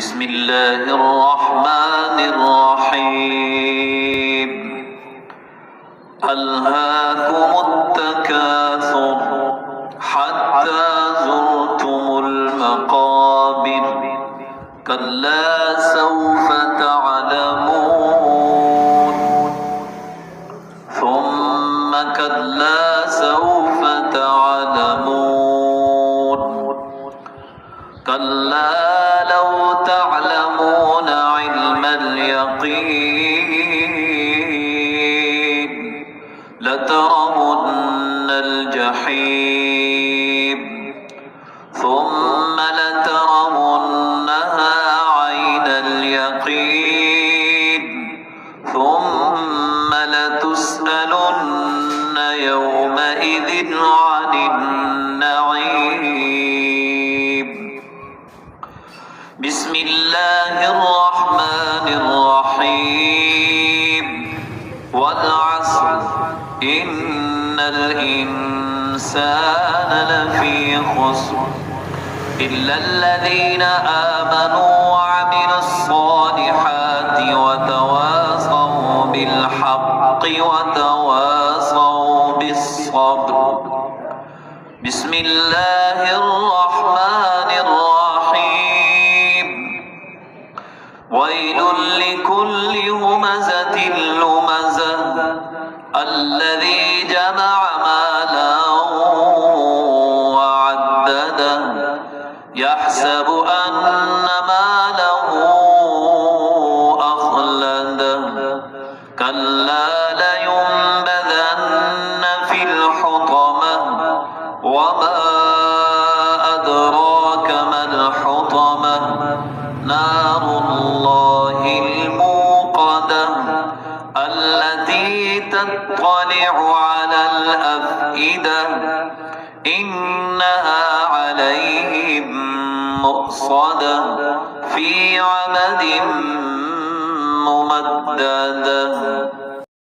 بسم الله الرحمن الرحيم ألهاكم التكاثر حتى زرتم المقابر كلا سوف تعلمون ثم كلا سوف تعلمون كلا لو تعلمون علم اليقين لترون الجحيم ثم لترونها عين اليقين ثم لتسألن يومئذ عن النعيم بسم الله الرحمن الرحيم والعصر إن الإنسان لفي خسر إلا الذين آمنوا وعملوا الصالحات وتواصوا بالحق وتواصوا بالصبر بسم الله الرحمن الرحيم ويل لكل همزة لمزة الذي جمع مالا وعدده يحسب أن ماله أخلده كلا لينبذن في الحطمة وما أدراك ما الحطمة نار الله الموقدة التي تطلع على الأفئدة إنها عليهم مؤصدة في عمد ممددة